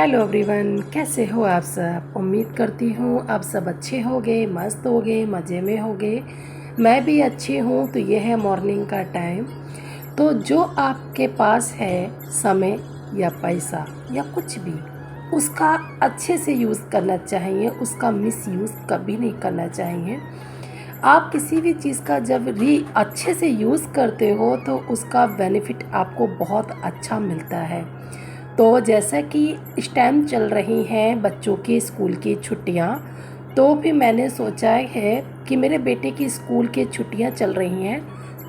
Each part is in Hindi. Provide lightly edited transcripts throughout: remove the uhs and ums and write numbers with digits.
हेलो एवरीवन, कैसे हो आप सब। उम्मीद करती हूँ आप सब अच्छे होंगे, मस्त होंगे, मज़े में होंगे। मैं भी अच्छी हूँ। तो ये है मॉर्निंग का टाइम। तो जो आपके पास है समय या पैसा या कुछ भी, उसका अच्छे से यूज़ करना चाहिए, उसका मिसयूज़ कभी नहीं करना चाहिए। आप किसी भी चीज़ का जब अच्छे से यूज़ करते हो तो उसका बेनिफिट आपको बहुत अच्छा मिलता है। तो जैसा कि इस टाइम चल रही हैं बच्चों की स्कूल की छुट्टियां, तो फिर मैंने सोचा है कि मेरे बेटे की स्कूल की छुट्टियां चल रही हैं,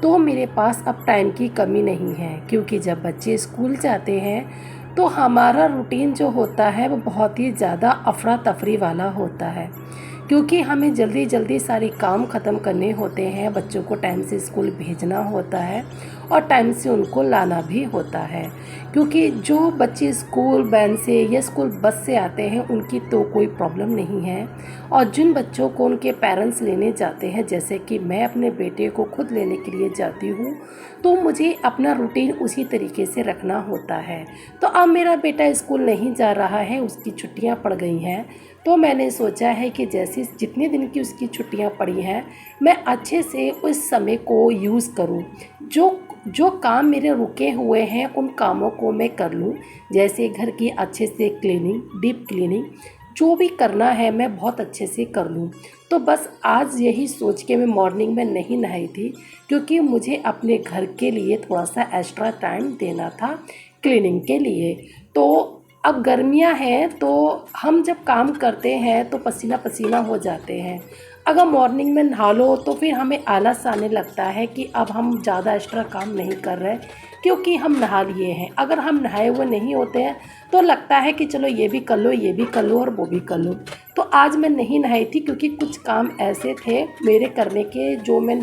तो मेरे पास अब टाइम की कमी नहीं है। क्योंकि जब बच्चे स्कूल जाते हैं तो हमारा रूटीन जो होता है वो बहुत ही ज़्यादा अफरा तफरी वाला होता है। क्योंकि हमें जल्दी जल्दी सारे काम ख़त्म करने होते हैं, बच्चों को टाइम से स्कूल भेजना होता है और टाइम से उनको लाना भी होता है। क्योंकि जो बच्चे स्कूल वैन से या स्कूल बस से आते हैं उनकी तो कोई प्रॉब्लम नहीं है, और जिन बच्चों को उनके पेरेंट्स लेने जाते हैं, जैसे कि मैं अपने बेटे को खुद लेने के लिए जाती हूँ, तो मुझे अपना रूटीन उसी तरीके से रखना होता है। तो अब मेरा बेटा स्कूल नहीं जा रहा है, उसकी छुट्टियाँ पड़ गई हैं। तो मैंने सोचा है कि जैसे जितने दिन की उसकी छुट्टियां पड़ी हैं, मैं अच्छे से उस समय को यूज़ करूं। जो जो काम मेरे रुके हुए हैं उन कामों को मैं कर लूं। जैसे घर की अच्छे से क्लीनिंग, डीप क्लीनिंग, जो भी करना है मैं बहुत अच्छे से कर लूं। तो बस आज यही सोच के मैं मॉर्निंग में नहीं नहाई थी, क्योंकि मुझे अपने घर के लिए थोड़ा सा एक्स्ट्रा टाइम देना था क्लीनिंग के लिए। तो अब गर्मियां हैं तो हम जब काम करते हैं तो पसीना पसीना हो जाते हैं। अगर मॉर्निंग में नहा लो तो फिर हमें आलस आने लगता है कि अब हम ज़्यादा एक्स्ट्रा काम नहीं कर रहे, क्योंकि हम नहा लिए हैं। अगर हम नहाए हुए नहीं होते हैं तो लगता है कि चलो ये भी कर लो, ये भी कर लो और वो भी कर लो। तो आज मैं नहीं नहाई थी, क्योंकि कुछ काम ऐसे थे मेरे करने के, जो मैं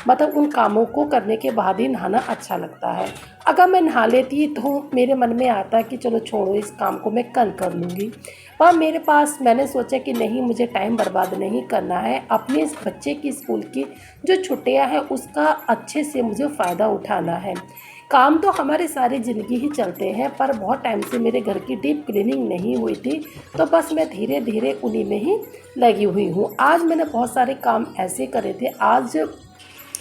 मतलब उन कामों को करने के बाद ही नहाना अच्छा लगता है। अगर मैं नहा लेती तो मेरे मन में आता कि चलो छोड़ो, इस काम को मैं कल कर लूँगी। पर मेरे पास, मैंने सोचा कि नहीं, मुझे टाइम बर्बाद नहीं करना है। अपने इस बच्चे की स्कूल की जो छुट्टियां हैं उसका अच्छे से मुझे फ़ायदा उठाना है। काम तो हमारे सारी ज़िंदगी ही चलते हैं, पर बहुत टाइम से मेरे घर की डीप क्लीनिंग नहीं हुई थी, तो बस मैं धीरे धीरे उन्हीं में ही लगी हुई हूँ। आज मैंने बहुत सारे काम ऐसे करे थे, आज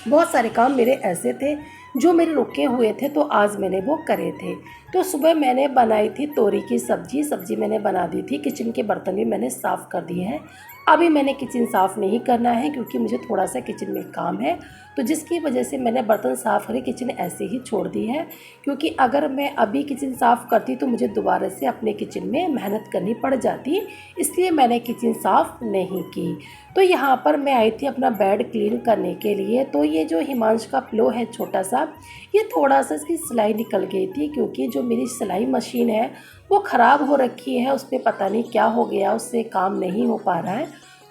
बहुत सारे काम मेरे ऐसे थे जो मेरे रुके हुए थे, तो आज मैंने वो करे थे। तो सुबह मैंने बनाई थी तोरी की सब्जी मैंने बना दी थी। किचन के बर्तन भी मैंने साफ़ कर दिए हैं। अभी मैंने किचन साफ़ नहीं करना है, क्योंकि मुझे थोड़ा सा किचन में काम है, तो जिसकी वजह से मैंने बर्तन साफ़ करके किचन ऐसे ही छोड़ दी है। क्योंकि अगर मैं अभी किचन साफ़ करती तो मुझे दोबारा से अपने किचन में मेहनत करनी पड़ जाती, इसलिए मैंने किचन साफ़ नहीं की। तो यहाँ पर मैं आई थी अपना बेड क्लीन करने के लिए। तो ये जो हिमांश का पिलो है छोटा सा, ये थोड़ा सा इसकी सिलाई निकल गई थी, क्योंकि जो मेरी सिलाई मशीन है वो ख़राब हो रखी है, उस पर पता नहीं क्या हो गया, उससे काम नहीं हो पा रहा है।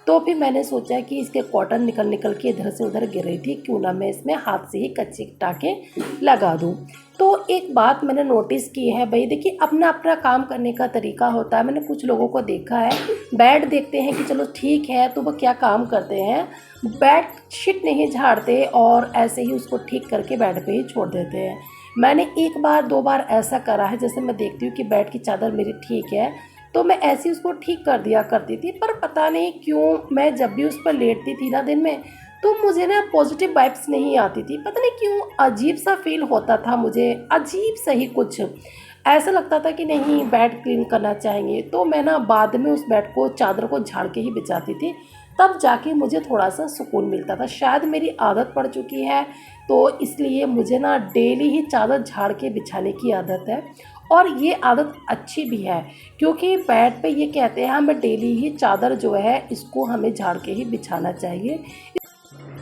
तो फिर मैंने सोचा कि इसके कॉटन निकल निकल के इधर से उधर गिर रही थी, क्यों ना मैं इसमें हाथ से ही कच्चे टाके लगा दूँ। तो एक बात मैंने नोटिस की है भाई, देखिए अपना अपना काम करने का तरीका होता है। मैंने कुछ लोगों को देखा है, बेड देखते हैं कि चलो ठीक है, तो वो क्या काम करते हैं, बेड शीट नहीं झाड़ते और ऐसे ही उसको ठीक करके बेड पे ही छोड़ देते हैं। मैंने एक बार दो बार ऐसा करा है। जैसे मैं देखती हूँ कि बेड की चादर मेरी ठीक है, तो मैं ऐसे ही उसको ठीक कर दिया करती थी। पर पता नहीं क्यों मैं जब भी उस पर लेटती थी ना दिन में, तो मुझे ना पॉजिटिव वाइब्स नहीं आती थी। पता नहीं क्यों अजीब सा फील होता था मुझे, अजीब सा ही कुछ ऐसा लगता था कि नहीं, बेड क्लीन करना चाहिए। तो मैं ना बाद में उस बेड को, चादर को झाड़ के ही बिछाती थी, तब जाके मुझे थोड़ा सा सुकून मिलता था। शायद मेरी आदत पड़ चुकी है, तो इसलिए मुझे ना डेली ही चादर झाड़ के बिछाने की आदत है। और ये आदत अच्छी भी है, क्योंकि बेड पे ये कहते हैं हमें डेली ही चादर जो है इसको हमें झाड़ के ही बिछाना चाहिए।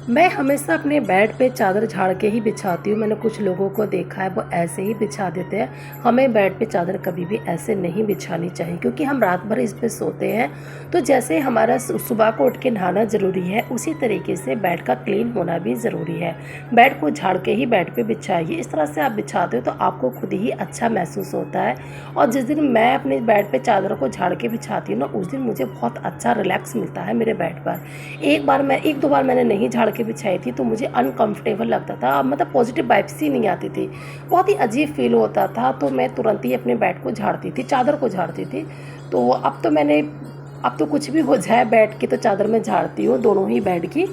मैं हमेशा अपने बेड पे चादर झाड़ के ही बिछाती हूँ। मैंने कुछ लोगों को देखा है वो ऐसे ही बिछा देते हैं। हमें बेड पे चादर कभी भी ऐसे नहीं बिछानी चाहिए, क्योंकि हम रात भर इस पे सोते हैं। तो जैसे हमारा सुबह को उठ के नहाना ज़रूरी है, उसी तरीके से बेड का क्लीन होना भी ज़रूरी है। बेड को झाड़ के ही बेड पर बिछाइए। इस तरह से आप बिछाते हो तो आपको खुद ही अच्छा महसूस होता है। और जिस दिन मैं अपने बेड पर चादर को झाड़ के बिछाती हूँ ना, उस दिन मुझे बहुत अच्छा रिलैक्स मिलता है मेरे बेड पर। एक दो बार मैंने नहीं झाड़ के बिछाई थी तो मुझे अनकंफर्टेबल लगता था, मतलब पॉजिटिव वाइब्स ही नहीं आती थी, बहुत ही अजीब फील होता था। तो मैं तुरंत ही अपने बेड को झाड़ती थी, चादर को झाड़ती थी। तो अब तो कुछ भी हो जाए बेड की तो चादर में झाड़ती हूँ, दोनों ही बेड की।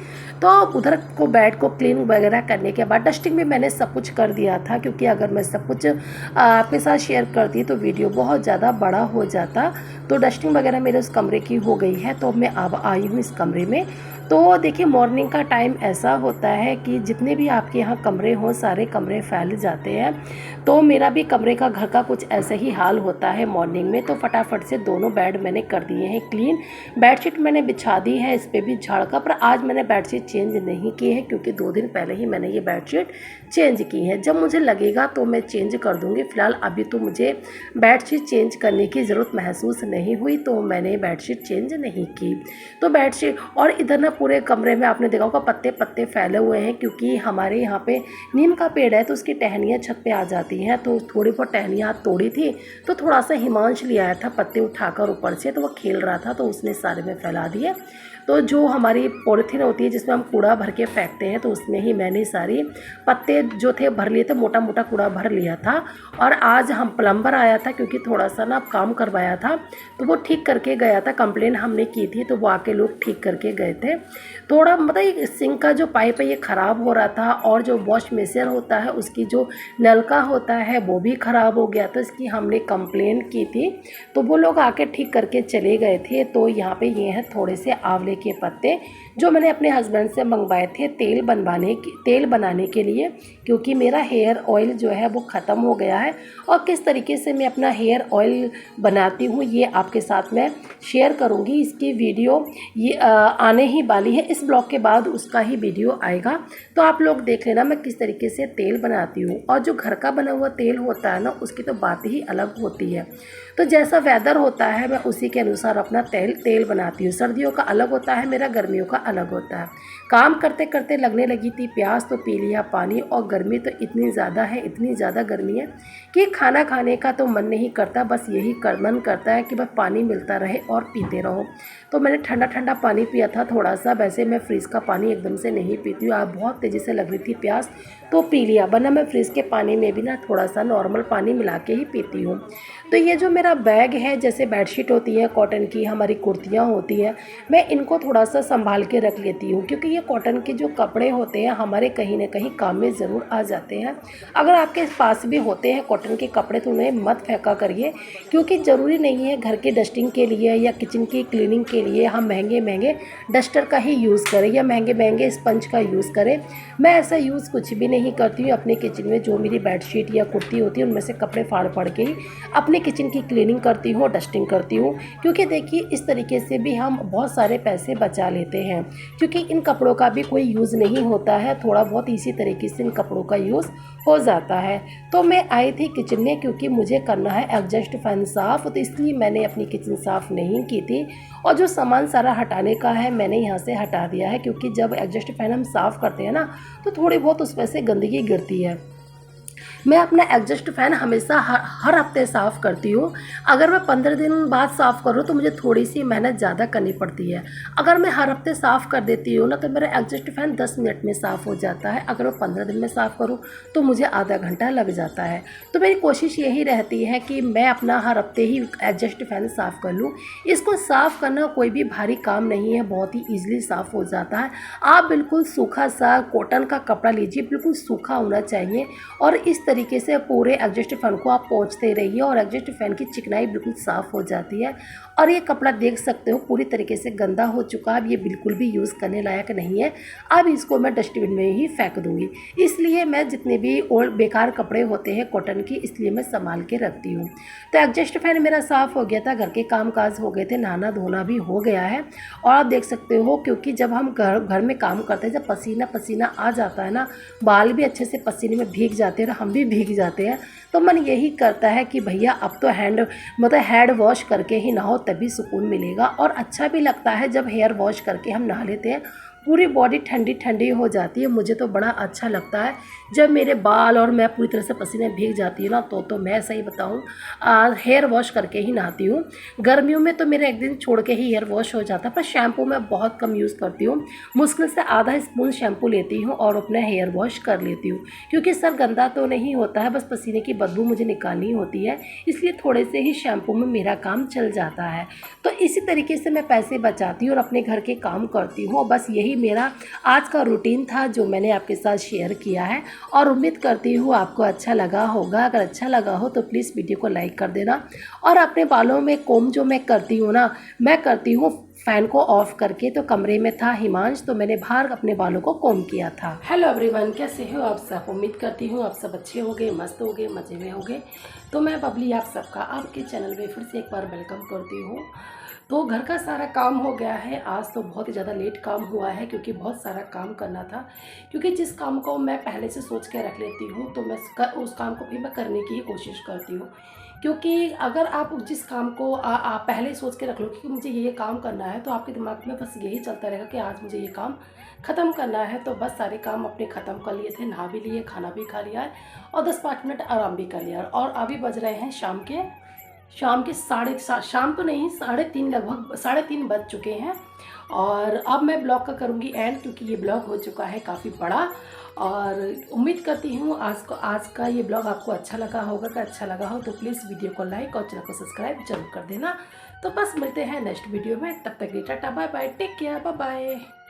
तो उधर को बेड को क्लीन वगैरह करने के बाद डस्टिंग भी मैंने सब कुछ कर दिया था, क्योंकि अगर मैं सब कुछ आपके साथ शेयर करती तो वीडियो बहुत ज़्यादा बड़ा हो जाता। तो डस्टिंग वगैरह मेरे उस कमरे की हो गई है, तो मैं अब आई हूँ इस कमरे में। तो देखिए मॉर्निंग का टाइम ऐसा होता है कि जितने भी आपके यहाँ कमरे हों सारे कमरे फैल जाते हैं। तो मेरा भी कमरे का घर का कुछ ऐसा ही हाल होता है मॉर्निंग में। तो फटाफट से दोनों बेड मैंने कर दिए हैं क्लीन, बेडशीट मैंने बिछा दी है, इस पर भी झाड़ का। पर आज मैंने बेडशीट चेंज नहीं की है, क्योंकि 2 दिन पहले ही मैंने ये बेडशीट चेंज की है। जब मुझे लगेगा तो मैं चेंज कर दूँगी, फ़िलहाल अभी तो मुझे बेडशीट चेंज करने की ज़रूरत महसूस नहीं हुई, तो मैंने बेडशीट चेंज नहीं की। तो बेडशीट और इधर ना पूरे कमरे में आपने देखा होगा पत्ते पत्ते फैले हुए हैं, क्योंकि हमारे यहाँ पे नीम का पेड़ है तो उसकी टहनियाँ छत पे आ जाती हैं। तो थोड़ी बहुत टहनियाँ तोड़ी थी, तो थोड़ा सा हिमांश ले आया था पत्ते उठाकर ऊपर से, तो वो खेल रहा था तो उसने सारे में फैला दिए। तो जो हमारी पॉलीथीन होती है जिसमें हम कूड़ा भर के फेंकते हैं, तो उसमें ही मैंने सारी पत्ते जो थे भर लिए थे, मोटा मोटा कूड़ा भर लिया था। और आज हम प्लम्बर आया था, क्योंकि थोड़ा सा ना काम करवाया था, तो वो ठीक करके गया था। कंप्लेन हमने की थी तो वो आके लोग ठीक करके गए थे। थोड़ा मतलब ये सिंक का जो पाइप है ये ख़राब हो रहा था, और जो वॉश बेसिन होता है उसकी जो नलका होता है वो भी ख़राब हो गया, तो इसकी हमने कंप्लेन की थी। तो वो लोग आके ठीक करके चले गए थे। तो यहाँ पे ये हैं थोड़े से आंवले के पत्ते जो मैंने अपने हस्बैंड से मंगवाए थे तेल बनाने के लिए, क्योंकि मेरा हेयर ऑयल जो है वो ख़त्म हो गया है। और किस तरीके से मैं अपना हेयर ऑयल बनाती हूँ ये आपके साथ मैं शेयर करूँगी। इसकी वीडियो ये आने ही वाली है, इस ब्लॉग के बाद उसका ही वीडियो आएगा, तो आप लोग देख लेना मैं किस तरीके से तेल बनाती हूँ। और जो घर का बना हुआ तेल होता है ना, उसकी तो बात ही अलग होती है। तो जैसा वेदर होता है मैं उसी के अनुसार अपना तेल बनाती हूँ। सर्दियों का अलग होता है मेरा, गर्मियों का अलग होता है। काम करते करते लगने लगी थी प्यास, तो पी लिया पानी। और गर्मी तो इतनी ज़्यादा गर्मी है कि खाना खाने का तो मन नहीं करता, बस यही मन करता है कि बस पानी मिलता रहे और पीते रहो। तो मैंने ठंडा ठंडा पानी पिया था थोड़ा सा, वैसे मैं फ्रिज का पानी एकदम से नहीं पीती हूँ, आप बहुत तेज़ी से लग रही थी प्यास तो पी लिया, वरना मैं फ्रिज के पानी में भी ना थोड़ा सा नॉर्मल पानी मिला के ही पीती हूँ। तो ये जो मेरा बैग है, जैसे बेडशीट होती है कॉटन की, हमारी कुर्तियाँ होती है, मैं इनको थोड़ा सा संभाल के रख लेती हूँ, क्योंकि ये कॉटन के जो कपड़े होते हैं हमारे कहीं ना कहीं काम में ज़रूर आ जाते हैं। अगर आपके पास भी होते हैं कॉटन के कपड़े तो उन्हें मत फेंका करिए, क्योंकि ज़रूरी नहीं है घर के डस्टिंग के लिए या किचन की क्लीनिंग के लिए हम महंगे महंगे डस्टर का ही यूज़ करें या महंगे महंगे स्पंज का यूज़ करें। मैं ऐसा यूज़ कुछ भी नहीं करती हूँ। अपने किचन में जो मेरी बेडशीट या कुर्ती होती है उनमें से कपड़े फाड़ फाड़ के ही अपने किचन की क्लीनिंग करती हूँ, डस्टिंग करती हूँ। क्योंकि देखिए इस तरीके से भी हम बहुत सारे पैसे बचा लेते हैं, क्योंकि इन कपड़ों का भी कोई यूज़ नहीं होता है, थोड़ा बहुत इसी तरीके से इन कपड़ों का यूज़ हो जाता है। तो मैं आई थी किचन में, क्योंकि मुझे करना है एग्जॉस्ट फैन साफ़, तो इसलिए मैंने अपनी किचन साफ़ नहीं की थी। और जो सामान सारा हटाने का है मैंने यहाँ से हटा दिया है, क्योंकि जब एग्जॉस्ट फैन हम साफ़ करते हैं ना तो थोड़ी बहुत उसमें से गंदगी गिरती है। मैं अपना एग्जॉस्ट फ़ैन हमेशा हर हफ्ते साफ़ करती हूँ। अगर मैं 15 दिन बाद साफ़ करूँ तो मुझे थोड़ी सी मेहनत ज़्यादा करनी पड़ती है। अगर मैं हर हफ्ते साफ़ कर देती हूँ ना तो मेरा एग्जॉस्ट फ़ैन 10 मिनट में साफ़ हो जाता है। अगर मैं 15 दिन में साफ़ करूँ तो मुझे आधा घंटा लग जाता है। तो मेरी कोशिश यही रहती है कि मैं अपना हर हफ्ते ही एग्जॉस्ट फ़ैन साफ़ कर लूँ। इसको साफ़ करना कोई भी भारी काम नहीं है, बहुत ही ईजिली साफ़ हो जाता है। आप बिल्कुल सूखा सा कॉटन का कपड़ा लीजिए, बिल्कुल सूखा होना चाहिए, और इस तरीके से पूरे एग्जॉस्ट फैन को आप पोंछते रहिए और एग्जॉस्ट फैन की चिकनाई बिल्कुल साफ़ हो जाती है। और ये कपड़ा देख सकते हो पूरी तरीके से गंदा हो चुका है, अब ये बिल्कुल भी यूज़ करने लायक नहीं है। अब इसको मैं डस्टबिन में ही फेंक दूँगी। इसलिए मैं जितने भी ओल्ड बेकार कपड़े होते हैं कॉटन की, इसलिए मैं संभाल के रखती हूँ। तो एग्जॉस्ट फैन मेरा साफ़ हो गया था, घर के काम काज हो गए थे, नहाना धोना भी हो गया है। और आप देख सकते हो, क्योंकि जब हम घर में काम करते हैं, जब पसीना पसीना आ जाता है ना, बाल भी अच्छे से पसीने में भीग जाते हैं और हम भी भीग जाते हैं, तो मन यही करता है कि भैया अब तो हेड वॉश करके ही नहाओ, तभी सुकून मिलेगा। और अच्छा भी लगता है जब हेयर वॉश करके हम नहा लेते हैं, पूरी बॉडी ठंडी ठंडी हो जाती है। मुझे तो बड़ा अच्छा लगता है जब मेरे बाल और मैं पूरी तरह से पसीने भीग जाती है ना, तो मैं सही बताऊँ हेयर वॉश करके ही नहाती हूँ। गर्मियों में तो मेरा एक दिन छोड़ के ही हेयर वॉश हो जाता है, पर शैम्पू मैं बहुत कम यूज़ करती हूँ। मुश्किल से आधा स्पून शैम्पू लेती हूँ और अपना हेयर वॉश कर लेती हूँ, क्योंकि सर गंदा तो नहीं होता है, बस पसीने की बदबू मुझे निकालनी होती है, इसलिए थोड़े से ही शैम्पू में मेरा काम चल जाता है। तो इसी तरीके से मैं पैसे बचाती हूँ और अपने घर के काम करती हूँ। बस यही मेरा आज का रूटीन था जो मैंने आपके साथ शेयर किया है, और उम्मीद करती हूँ आपको अच्छा लगा होगा। अगर अच्छा लगा हो तो प्लीज़ वीडियो को लाइक कर देना। और अपने बालों में कोम जो मैं करती हूँ ना, मैं करती हूँ फ़ैन को ऑफ़ करके। तो कमरे में था हिमांश, तो मैंने बाहर अपने बालों को कोम किया था। हेलो एवरीवन, कैसे हो आप सब? उम्मीद करती हूँ आप सब अच्छे होंगे, मस्त होंगे, मज़े में होंगे। तो मैं बबली आप सबका आपके चैनल में फिर से एक बार वेलकम करती हूँ। तो घर का सारा काम हो गया है। आज तो बहुत ही ज़्यादा लेट काम हुआ है, क्योंकि बहुत सारा काम करना था। क्योंकि जिस काम को मैं पहले से सोच के रख लेती हूँ, तो मैं उस काम को भी मैं करने की कोशिश करती हूँ। क्योंकि अगर आप जिस काम को आप पहले सोच के रख लो कि मुझे ये काम करना है, तो आपके दिमाग में बस यही चलता रहेगा कि आज मुझे ये काम ख़त्म करना है। तो बस सारे काम अपने ख़त्म कर लिए थे, नहा भी लिए, खाना भी खा लिया है और 10-5 मिनट आराम भी कर लिया है। और अभी बज रहे हैं शाम के शाम तो नहीं, 3:30 लगभग 3:30 बज चुके हैं। और अब मैं ब्लॉग का करूँगी एंड, क्योंकि ये ब्लॉग हो चुका है काफ़ी बड़ा। और उम्मीद करती हूँ आज का ये ब्लॉग आपको अच्छा लगा होगा। अगर अच्छा लगा हो तो प्लीज़ वीडियो को लाइक और चैनल को सब्सक्राइब जरूर कर देना। तो बस मिलते हैं नेक्स्ट वीडियो में, तब तक के लिए tata bye bye, take care, bye bye.